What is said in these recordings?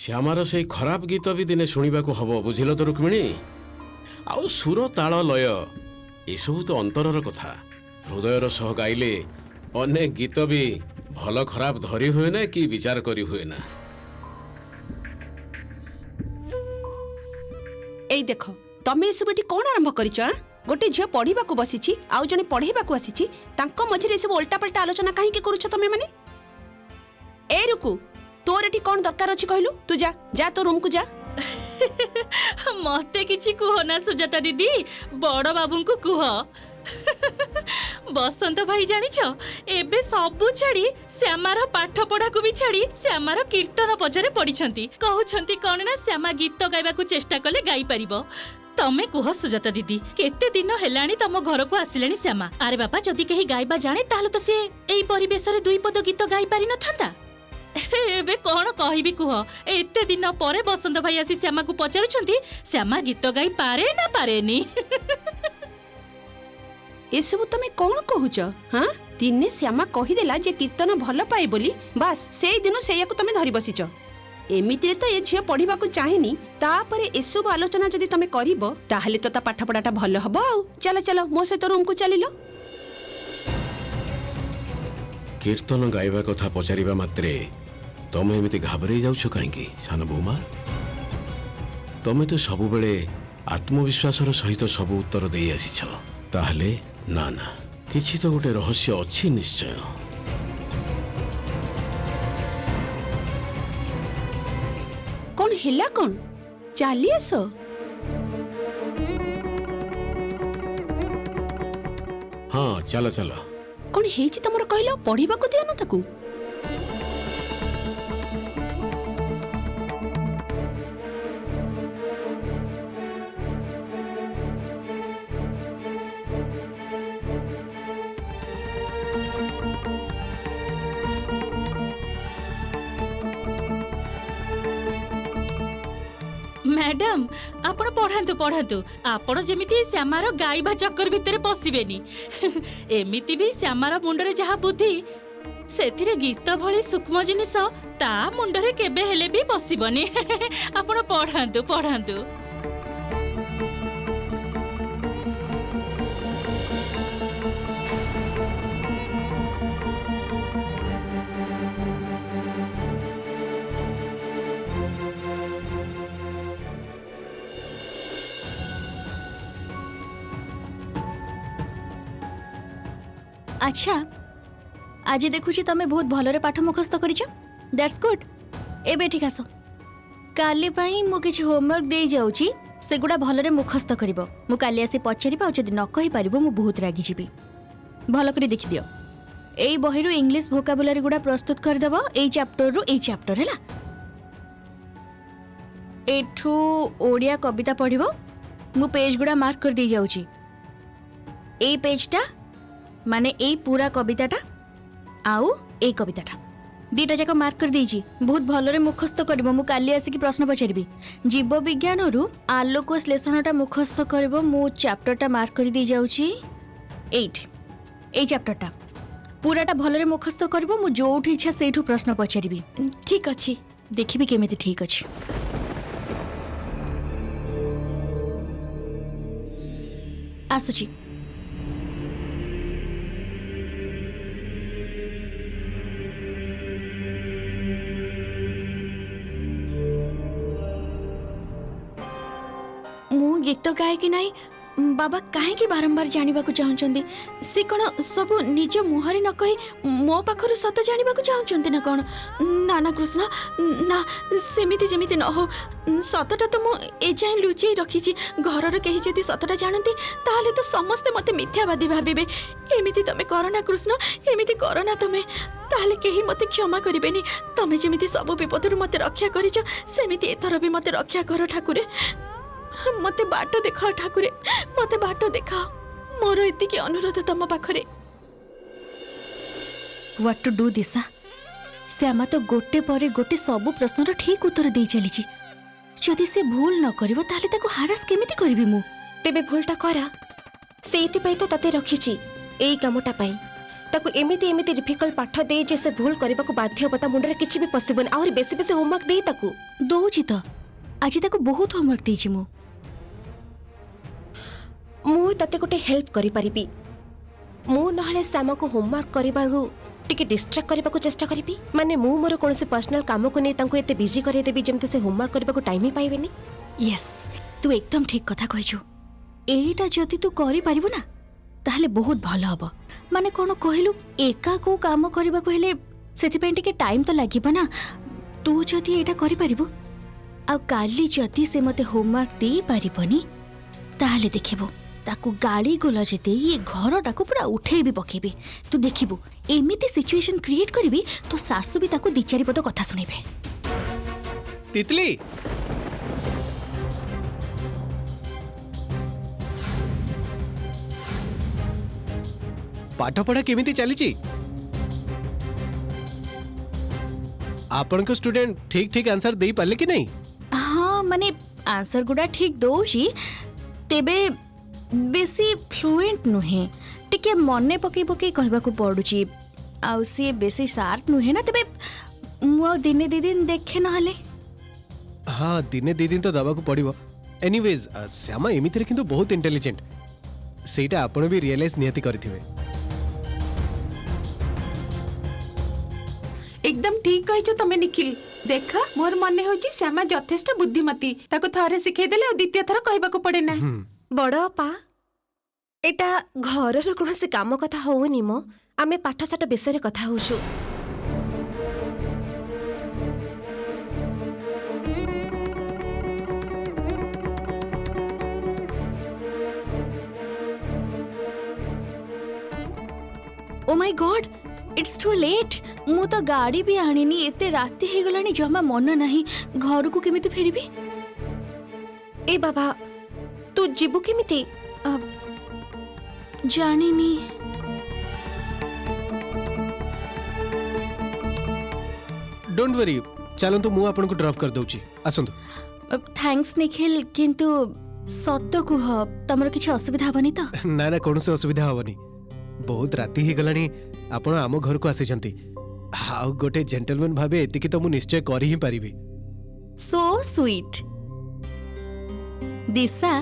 श्यामार से खराब गीत भी दिने शुणा को हम बुझिल तो रुक्मिणी आउ सुर ताल लय एसबू तो अंतरर कथा हृदयर सह गाइले अनेक गीत भी भल खराब धरी हुए ना कि विचार करी हुए ना। एई देखो तमे सब एटी कोन आरंभ करिछ? गोटे झियो पढ़िबा को बसिछि आउ जने पढ़ेबा को आसिछि तांको मझिरे सब उल्टा पल्टा आलोचना काहे के करूछ तमे माने? ए रुकु तोर एटी कोन दरकार अछि कहलु? तू जा जा तो रूम को जा। मते किछि कुह ना सुजाता दीदी, बड़ बाबू को कुह। बसंत भाई जानिछ एबे सबु छाड़ी श्यामार पाठ पढ़ा को भी छाड़ी श्यामार कीर्तन पजरे पड़ीछंती। कहउछंती कोन ना श्यामा गीत गाइबा को चेष्टा कले गाई परिबो। तमे कुह सुजाता दीदी, केते दिन हेलाणी तम घर को आसिलाणी श्यामा? अरे बाबा जदी केही गाइबा जाने ताहले तो से एई परिवेश रे दुई पद गीत गाई पारि न थांता। एबे कोन कहिबी कुह? एते दिन परे बसंत भाई आसी श्यामा को पचारुछंती श्यामा गीत गाई पारे ना पारेनी। ए सब तमे कोन कहूछ? हां दिने श्यामा कहिदेला जे कीर्तन भल पाए बोली बास सेई दिनो सेया को तमे धरि बसिछ। एमितिरे तो ए झियो पढ़िबा को चाहेनी तापरे एसब आलोचना जदी तमे करिवो ताहले तो ता पाठ पढ़ाटा भल हबो। आउ चलो चलो मो से तो रूम को चलिलो। कीर्तन गाइबा कथा पचारिबा मात्रे तमे एमिति घाबरे जाउछ काहेकि सान बोमा? तमे तो सब बेले आत्मविश्वासर सहित सब उत्तर देई आसीछ। ताहले ना ना किछि तो गोटे रहस्य अछि निश्चय। कौन हिला कौन चली आस। हाँ चलो चलो। कौन हेची तमरो कहलो पढ़िबा को दियो ना ताकू? मैडम आपण पढ़ातु पढ़ातु आपण जेमिति श्यामार गाइबा चक्कर भितर पसिबेनी। एमिति भी श्यामार मुंडरे जहा बुद्धि सेथिरे गीत भली सूक्ष्म जिनिस ता मुंडरे केबे हेले भी पसिबनी। आपण पढ़ातु पढ़ातु। अच्छा आज देखुची तमे बहुत भलरे पाठ मुखस्त करिछ। That's good. एबे ठीक आसो काली पई मु किछ होमवर्क दे जाउची सेगुडा भलरे मुखस्त करिवो। मु काली आसी पचारिबा आ जदी न कहि पारिबो मु बहुत रागी जिबी। भल करी देखि दियो। एई बहिरु इंग्लिश वोकाबुलारी गुडा प्रस्तुत कर देबो। एई चैप्टर रु एई चैप्टर हैला। एठू ओडिया कविता पढिबो। मु पेज गुडा मार्क कर दे जाउची। एई पेजटा माने ए पूरा कविताटा आउ ए कविताटा दीटा जाक मार्क कर दीजी। बहुत भलरे मुखस्त करबो। मु काली आसी की प्रश्न पचारिबी। जीव विज्ञान रु आलोक श्लेषणटा मुखस्त करबो। मु चैप्टरटा मार्क कर दी जाउची 8। ए चैप्टरटा पूराटा भलरे मुखस्त करबो। मु जोठी इच्छा सेठू प्रश्न पचारिबी। ठीक अछि देखिबी केमिति ठीक अछि। आसुची गीत गाए कि नाई बाबा काहे कि बारंबार जानिबा को चाहउचंदी? से कोन सब निज मुहरे न कहि मो पाखरु सत जानिबा को चाहउचंदी ना कोन? ना ना कृष्ण ना सेमिति जेमिति न हो। सतटा तो मो ए जाय लुचेई रखिछि। घरर केहि जदी सतटा जानंती ताले तो समस्त मते मिथ्यावादी भाबिबे। एमिति तमे करना कृष्ण, एमिति करना तमे ताले केहि मते क्षमा करिबेनी। तमे जेमिति सब विपदरु मते रक्षा करिछ सेमिति एथर भी मते रक्षा कर ठाकुरे। मते बाट देखा ठाकुरे, मते बाट देखा। मोर एतिकी अनुरोध तम पाखरे। व्हाट टू डू दिशा? श्यामा तो गोटे परे गोटे सब प्रश्नर ठीक उत्तर दे चलीची। जदि से भूल न करिवो ताले ताको हारास केमिति करबी मु? तेबे भूलटा करा। सेति पई तो तते रखिची एई कामटा पई। ताको एमिति एमिति डिफिकल्ट पाठ दे जे से भूल करबा को बाध्य होता मुंडरे किछि भी पॉसिबल और बेसी बेसी होमवर्क दे ताको दौची तो आज ताको बहुत होमवर्क देछि मु तते गोटे हेल्प करि परिबी मु नहले श्यामा को होमवर्क करिबारु टिके डिस्ट्रैक्ट करबा को चेष्टा करिबी माने मु मोर कोनसे पर्सनल काम को नै तांको एते बिजी करे देबी जेमते से होमवर्क करबा को टाइम ही पाइबेनी। यस तू एकदम ठीक कथा कहछु एटा जति तू करि परिबो ना ताहले बहुत भलो हबो माने कोन कहलु एका को काम करबा को हेले सेति पे टिके टाइम तो लागिबो ना तू जति एटा करि परिबो आ काली जति से मते होमवर्क दे परिबोनी ताहले देखिबो ताकू गाड़ी गोलज दे ये घर टाकू पूरा उठे भी पकेबे तू देखिबो एमिति सिचुएशन क्रिएट करबी तो सासु भी ताकू दी चारि पद कथा सुनेबे। तितली पाठ पढ़ा केमिति चलीची आपण को स्टूडेंट ठीक ठीक आंसर दे पाले कि नहीं? हाँ माने आंसर गुडा ठीक दोशी तेबे बेसी फ्लुएंट नुहे टिके मने पके पके कहबा को पडुची आउ सी बेसी शार्प नुहे ना तेबे मु दिने दी दिन देखे नहले। हाँ दिने दी दिन तो दबा को पड़िबो। एनीवेज श्यामा एमिति किंतु बहुत इंटेलिजेंट सेटा आपण भी रियलाइज नियति करथिबे। एकदम ठीक कहिଛ तमे निखिल देख मोर मने होची श्यामा यथेष्ट बुद्धिमती ताको थरे सिखै देले और द्वितीय थर कहबा को पड़े ना। बड़ अपा एटा घरर कोनसे काम कथा होउनी मो आमे पाठशाठ विषय कथा होछु। Oh my god it's too late मु तो गाड़ी भी आनिनी एते राति हे गलानी जमा मन नाही घर को केमिति फेरिबी। ए बाबा तू जीबु केमिति? जानिनी डोंट वरी चलंतु मु आपण को ड्रॉप कर दउची आसंतु। थैंक्स निखिल किंतु सत्य कुह तमर किछि असुविधा हबनी तो? ना ना कौन से असुविधा हबनी बहुत राति ही गलानी आपण आम घर को आसी जंती हाउ गोटे जेंटलमैन भाबे एतिकी तो मु निश्चय करि ही परिबी। सो स्वीट दिशा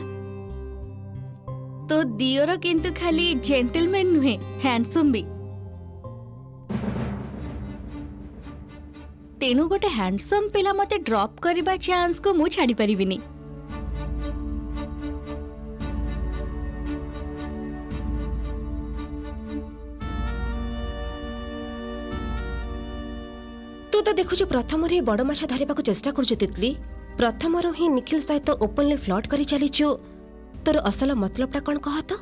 तो दियोर किंतु खाली जेंटलमैन नुहे हैंडसम भी तेनु गोटे हैंडसम पिला मते ड्रॉप करबा चांस को मु छाडी परिबिनी। तू तो देखुछु प्रथम रे बड़ माछ धरिबा को चेष्टा करछु तितली प्रथम रो ही निखिल सहित ओपनली फ्लर्ट करी चलीछु तोर असल मतलबटा कोन कह तो?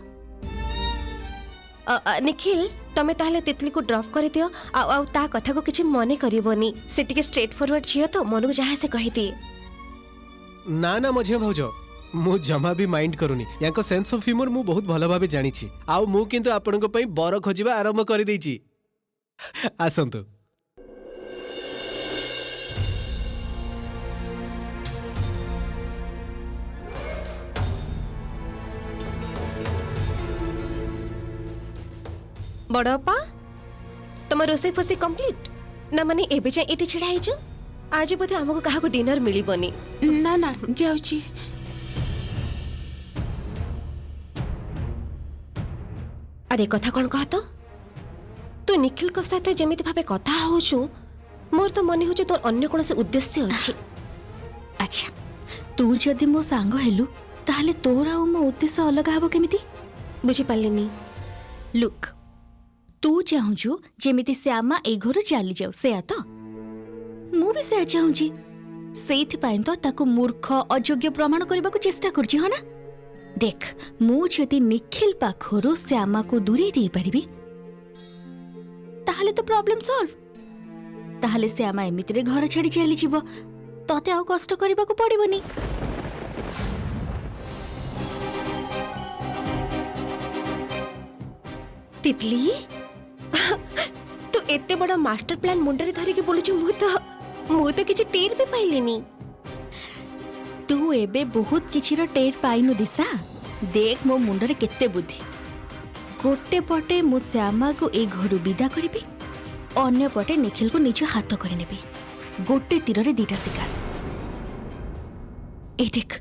निखिल तमे ताहले तितली को ड्रॉप कर दियो आ ता कथा को किछि मने करिवोनी से टिके स्ट्रेट फॉरवर्ड छियो तो मनु जहा से कहि दी। ना ना मझे भाउजो मु जमा भी माइंड करूनी याको सेंस ऑफ ह्यूमर मु बहुत भलो भाबे जानि छी आउ मु किंतु आपण को पई बर खोजिबा आरंभ करि देई छी आसंतु। बड़ अपा तुम रोसे फसे कंप्लीट ना माने एबे जाय एटी छिड़ा हिजो आज बोधे हमको कहा को डिनर मिलिबनी। ना ना जाउची अरे कथा कोन कह तो तू निखिल को साथे जेमिति भाबे कथा होछु मोर तो मने होछु तोर अन्य कोन से उद्देश्य अछि। अच्छा तू जदि मो सांग हेलु ताहले तोर आ मो उद्देश्य अलग हबो केमिति बुझी पालिनी। लुक तू चाहूछु जेमिति श्यामा ए घर चली जाऊ से तो मु भी से चाहूची सेथ पाइन तो ताको मूर्ख अयोग्य प्रमाण करबा को चेष्टा करछी ह ना। देख मु जदि निखिल पाखरो श्यामा को दूरी दे परिबी ताहले तो प्रॉब्लम सॉल्व ताहले श्यामा एमितिरे घर छाड़ी चली जीवो तते आ कष्ट करबा को पड़िबनी। तितली तू एते बड़ा मास्टर प्लान मुंडरे धरि के बोलछु मु तो किछि टेर भी पाइलेनी। तू एबे बहुत किछि रो टेर पाइनु दिशा देख मो मुंडरे केते बुद्धि गोटे पटे मु श्यामा को ए घर विदा करी अन्य पटे निखिल को निज हाथ कर गोटे तीर दीटा शिकार। ए देख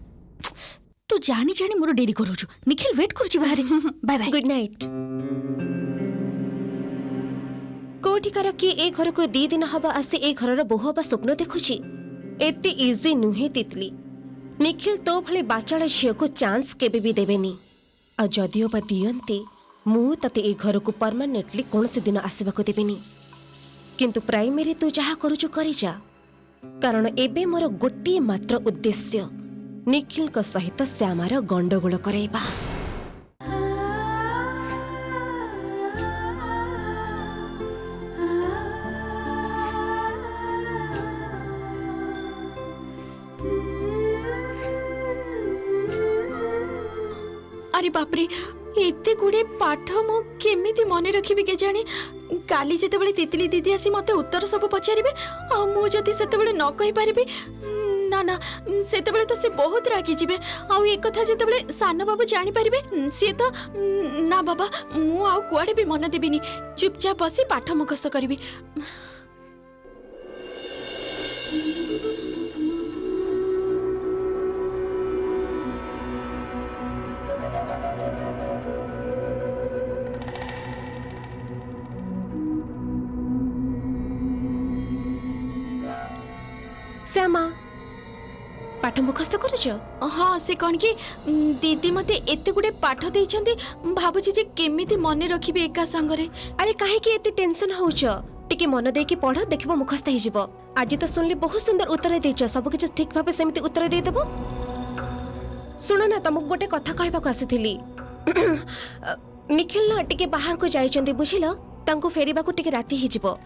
तू जानी जानी मोर डेरी करूछु। निखिल वेट करूची बाहर। Bye bye. Good night. कोठिकार कि ए घर को 2 दिन हवा आसी ए घरर बोह हवा स्वप्न देखुची एते इजी नुहे तितली। निखिल तो भले बाचाड़ झील को चांस केबे भी देवेनी आ जदिओ बा दियंते मु तते ए घर को परमानेंटली कौन से दिन आसवा को देवेनी। किंतु प्राइमरी तू जहा करूछु करी जा, कारण एबे मोर गोटे मात्र उद्देश्य निखिल को सहित श्यामार गंडगोल कराइबा। अरे बापरे एते गुडे पाठ मु केमिति मने रखिबि के जानी। काली जेते बळे तितली दीदी आसी मते उत्तर सब पचारिबे आ मु जति सेते बळे न कहि पारिबे ना ना सेते बळे तो से बहुत रागी जिबे। आ एक कथा जेते बळे सान बाबू जानि पारिबे से तो ना बाबा मु आ कुआडे भी मन देबिनी। चुपचाप बसी पाठ मुखस्त करबी। श्यामा पाठ मुखस्त करुच? हाँ से कौन कि दीदी मते एते गुडे पाठ देइछन्ती भाबुची जे केमिति मने रखिबे एका संगरे। अरे काहे कि एते टेंशन होउछ? टिके मन दे कि पढ़ देखबो मुखस्त हे जिवो। आज तो सुनली बहुत सुंदर उत्तर देइछ। सब किछ ठीक भाबे सेमिति उत्तर दे देबो। सुनो ना तमक गोटे कथा कहबा को आसीथिली। निखिल ना टिके बाहर को जाइछन्ती बुझिलो, तांको फेरिबा को टिके राती हे जिवो।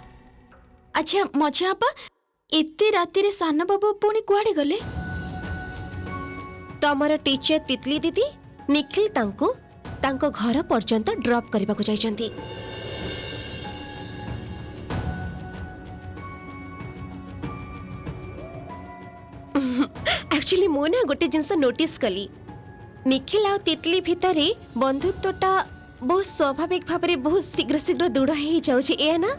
अच्छा मजा आपा एते राती रे सान बाबू पुणी कुआडे गले? तमर टीचर तितली दीदी निखिल तांको तांको घर पर्यंत ड्रॉप करबा को जाइछन्ती। एक्चुअली मो ना गोटे जिंस नोटिस कली। निखिल आ तितली भितरे बंधुत्वटा बहुत स्वाभाविक भाबरे बहुत शीघ्र शीघ्र दृढ़ हे जाउछि ए ना।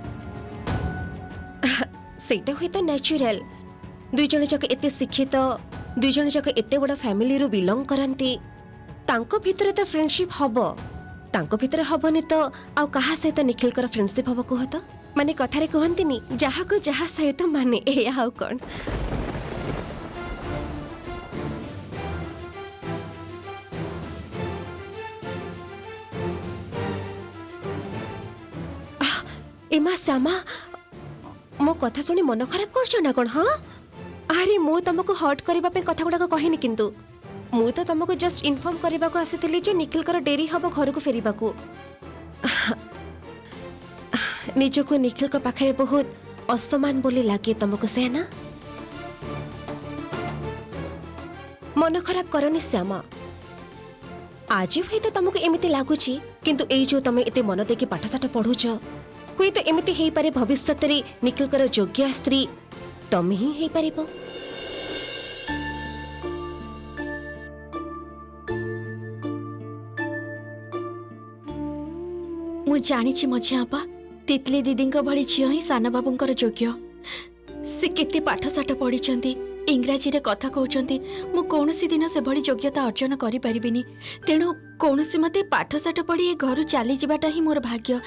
सेटा हुए तो नेचुरल। दुई जन जाक एते शिक्षित, दुई जन जाक एते बड़ा फैमिली रो बिलोंग करंती, तांको भितरे तो फ्रेंडशिप हबो। तांको भितरे हबनी तो आ कहा सहित निखिल कर फ्रेंडशिप हबो कह तो? माने कथारे कहंतिनी जहा को जहा सहित माने ए हाउ कोन। एमा श्यामा मो कथा सुनी मन खराब करछ ना कोन? हाँ अरे मु तुमको हर्ट करबा पे कथा गुडा कहनी, किंतु मु तो तुमको जस्ट इन्फॉर्म करबा को आसीथिली जे निखिल कर डेरी हबो घर को फेरिबा को। निजको निखिल को पाखरे बहुत असमान बोली लागे तुमको से ना। मन खराब करनी श्यामा। आज हुए तो तुमको एमिति लागुची, किंतु ए जो तुम एते मन देके पाठसाठ पढुछ हुए तो एमिति हेई पारे भविष्यत रे निखिल कर योग्य स्त्री तुम ही हेई पारिबो। मु जानिछि मझिया आपा तितली दीदी भली झियो ही सान बाबूंकर योग्य। से केते पाठसाठ पढ़िचंती, इंग्राजी रे कथा कहउचंती। मु कोनोसी दिन से भली योग्यता अर्जन करि परिबिनी। तेणु कोनोसी मते पाठसाठ पढ़ी ए घरु चली जिबाटा ही मोर भाग्य।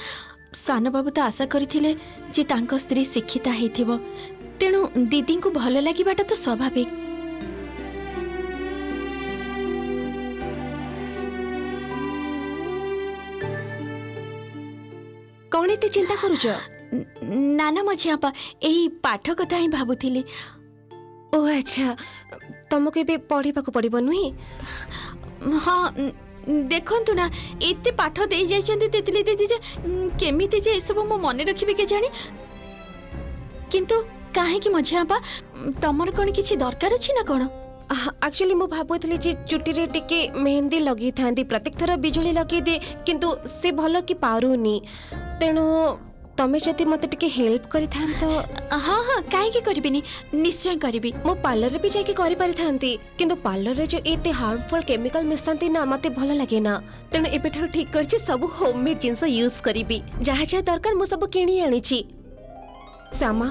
सान बाबू तो आशा करथिले जे तांको स्त्री शिक्षिता हेथिबो, तेणु दीदी को भल लागिबाटा तो स्वाभाविक। कौन एते चिंता करूछ? नाना मझिया आपा एही पाठ कथा ही भाबुथिली। ओ अच्छा तुमको ए पढ़ा पड़ो नुहे? हाँ देखंतु ना एते पाठ दे जाइछन्ती तितली दीदी जे केमिति जे सब मो मने रखिबे के जानी। किंतु काहे कि मझिया आपा तमर कोन किछि दरकार अछि ना कोन? एक्चुअली मु भाबुथली जे चुटी रे टिके मेहंदी लगी थांदी, प्रत्येक थर बिजुली लगी दे, किंतु से भलो कि पारुनी। तेणु तमे जदि मते टिके हेल्प करि थांत हाँ हाँ काहे करबिनी निश्चय करबी मो पार्लर रे भी जाके करि पारि थांती किंतु पार्लर रे जो एते हार्मफुल केमिकल मिसांती ना मते भलो लागे ना तेणु एबे ठार ठीक करछि सब होममेड जिंस यूज करिबी जहा जहा दरकार मु सब किणी आनी छी सामा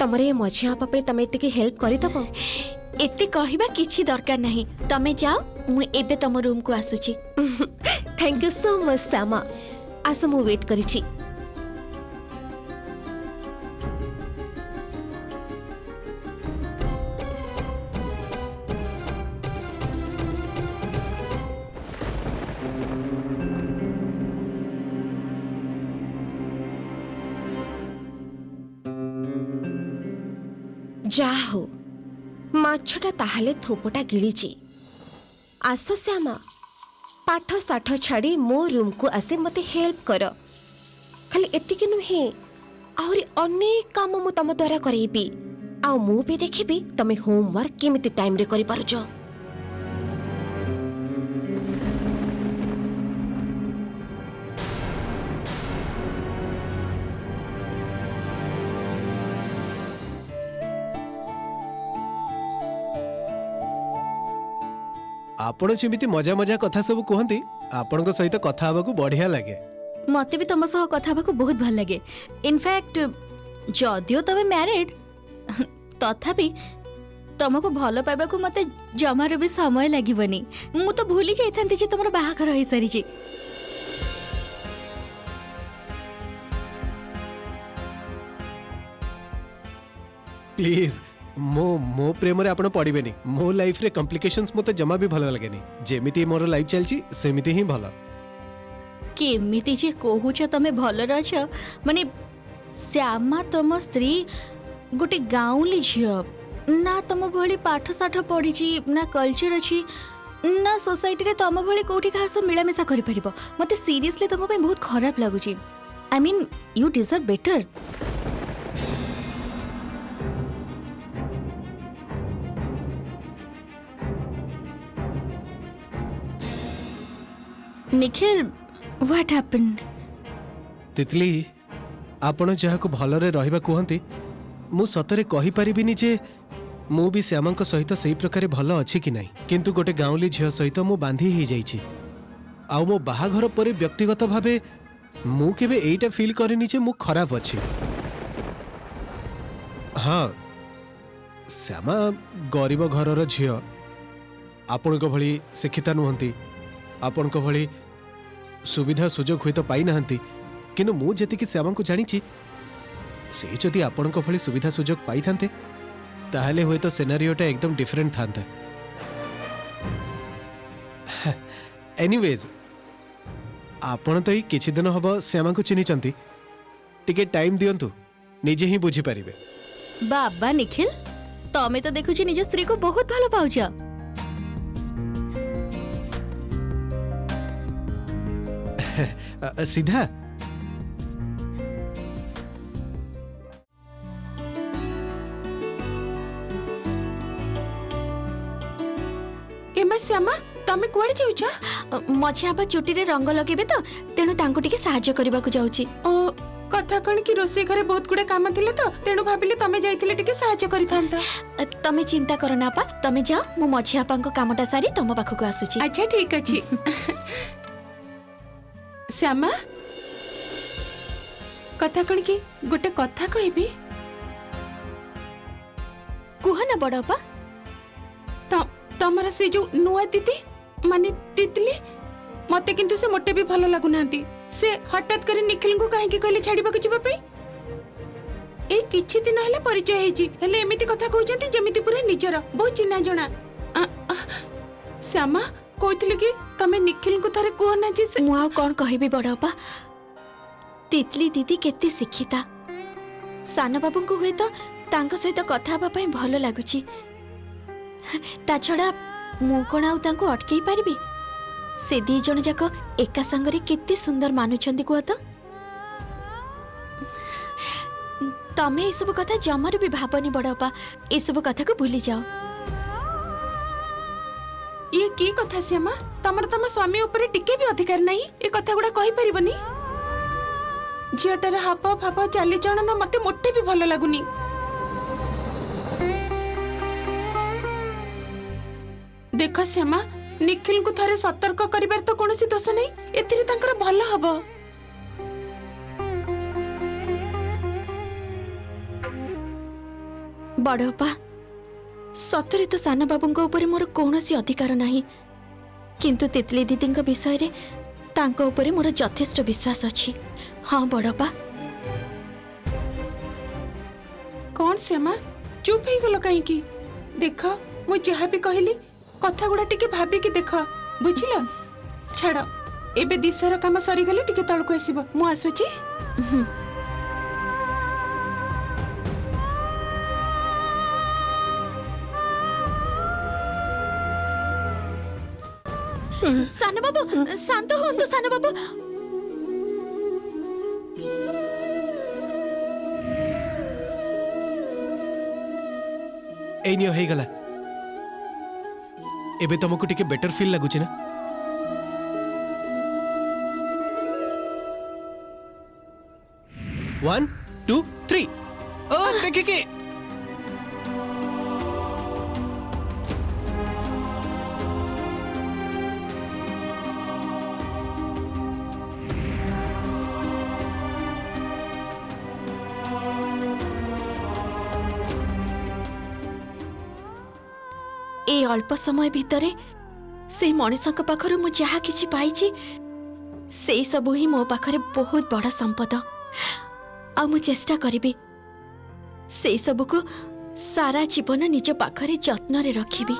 तमरे ए मझिया आपा पे तमे एते की हेल्प करि दबो एते कहिबा किछि दरकार नहीं तमे जाओ मु एबे तम रूम को आसुची थैंक यू सो मच सामा आस मु वेट करि छी जाहो माछटा ताहले थोपटा गिळीची आस श्यामा पाठ साठ छाड़ी मो रूम को आसे मते हेल्प कर खाली एतिके नुहे आहुरी अनेक काम मु तम द्वारा करेबी आ मु भी देखिबी तमे होमवर्क केमिति टाइम रे करि पारुछ आपण जेमिति मजा मजा कथा सब कहती आपण सहित कथा हवा को बढ़िया लगे मते भी तुम सह कथा को बहुत भल लगे इनफैक्ट जदियो तमे मैरिड तथापि तुमको भल पाइबा को मते जमार भी समय लागिवनी मु तो भूली जाइथांती जे तुमर बाहाघर होई सारी जे प्लीज मो प्रेम रे आपण पड़िबेनी मो लाइफ रे कॉम्प्लिकेशंस मते जमा भी भल लगेनी जेमिति मोर लाइफ चलची सेमिति ही भल केमिति जे कहूछ तमे भल रछ माने श्यामा तुम स्त्री गोटे गाँवली झियो ना तुम भली पाठ साठ पढ़ी ना कल्चर अच्छी ना सोसाइटी रे तुम भली कोठी खास मिलामिशा करि परिबो मते सीरियसली तुम पे बहुत खराब लागुची I mean you deserve better Nikhil what happened Titli आपण जहा को भलरे रहिबा कहंती मु सतरे कहि परिबिनी जे मु भी श्यामंक सहित सही प्रकार भल अछि कि नाही किंतु गोटे गाँवली झियो सहित मु बांधी ही जाइछि आउ मो बाहाघर परे व्यक्तिगत भावे मु केबे एइटा फील करिनि जे मु खराब अछि हाँ श्यामा गरीब घरर झियो आपणक भली शिक्षिता नुहंती आपणक भली सुविधा सुजोग हुई तो पाई नाहंती किंतु मु जति श्यामा को जानी से जदि आपणक भली सुविधा सुजोग पाई थांते ताहले हुए तो सिनेरियोटा एकदम डिफरेंट थांता एनीवेज आपण तो ही किछि दिन हबो श्यामा को चिनी चंती टिके टाइम दियंतु निजे ही बुझी परिबे बाबा निखिल तमे तो देखुची निज स्त्री को बहुत भलो पाउछ सीधा एमा श्यामा तमे कुआडे जाउछ मछिया बा चुटी रे रंग लगेबे तो तेनु तांको टिके सहाय्य करबा को जाउची ओ कथा कण कि रोसे घरे बहुत गुडे काम थिले तो तेणु भाबिले तमे जाइथिले टिके सहाय्य करिथांता तमे चिंता करो ना पा तमे जाओ मो मछिया पांको कामटा सारी तम पाखो को आसुची अच्छा ठीक अछि श्यामा कथा कण कि गोटे कथा कहबी कुह ना बड़पा तमरा से जो नुआ दीदी माने तितली मते किंतु से मोटे भी भलो लागु नांती से हठात करे निखिल को काहे के कहले छाड़ीबा को जिबा पे ए किछि दिन हले परिचय हेजी हले एमिति कथा कहउचंती जेमिति पूरा निजर बहुत चिन्ना जणा श्यामा कोइथिले कि तमे निखिल को थारे को ना जे मु आ कोन कहबी बड़पा तितली दीदी केते शिक्षिता साना बाबू को हुए तो तांको सहित कथा हबा पई भलो लागुची ता छड़ा मु कोन आउ तांको अटकेई पारिबी से दी जण जाक एका संगरे केते सुंदर मानुछंती को तो तमे ए सब कथा जमार भी भाबनी बड़पा ए सब कथा को भूली जाओ ये की कथा श्यामा तमर तम स्वामी ऊपर टिके भी अधिकार नहीं ए कथा गुडा कहि परिबनी ଝିଅଟାର ହାବ ଭାବ ଚାଲିଚଳନ ମତେ ମୋଟେ ବି ଭଲ ଲାଗୁନି। ଦେଖ ଶ୍ୟାମା, ନିଖିଲଙ୍କୁ ଥରେ ସତର୍କ କରିବାର ତ କୌଣସି ଦୋଷ ନାହିଁ, ଏଥିରେ ତାଙ୍କର ଭଲ ହବ। ବଡ଼ଅପା, ସତରେ ତ ସାନ ବାବୁଙ୍କ ଉପରେ ମୋର କୌଣସି ଅଧିକାର ନାହିଁ, କିନ୍ତୁ ତିତଲି ଦିଦିଙ୍କ ବିଷୟରେ ତାଙ୍କ ଉପରେ ମୋର ଯଥେଷ୍ଟ ବିଶ୍ୱାସ ଅଛି। ହଁ ବଡ଼ଅପା। କଣ ଶ୍ୟାମା, ଚୁପ୍ ହେଇଗଲ କାହିଁକି? ଦେଖ, ମୁଁ ଯାହା ବି କହିଲି କଥା ଗୁଡ଼ା ଟିକେ ଭାବିକି ଦେଖ, ବୁଝିଲ? ଛାଡ଼, ଏବେ ଦିଶାର କାମ ସରିଗଲେ ଟିକେ ତଳକୁ ଆସିବ, ମୁଁ ଆସୁଛି। ସାନ ବାବୁ, ଶାନ୍ତ ହୁଅନ୍ତୁ ସାନ ବାବୁ। ଏଇ ନିଅ ହେଇଗଲା। ଏବେ ତମକୁ ଟିକେ ବେଟର ଫିଲ୍ ଲାଗୁଛି ନା? One two three. ओ देखिए ए अल्प समय भितरे से मनीषक पाखरु मु जहा किछि पाइछि से सब ही मो पाखरे बहुत बड़ा संपद। आ मु चेष्टा करिबी से सब को सारा जीवन निज पाखरे जत्न रे रखिबी।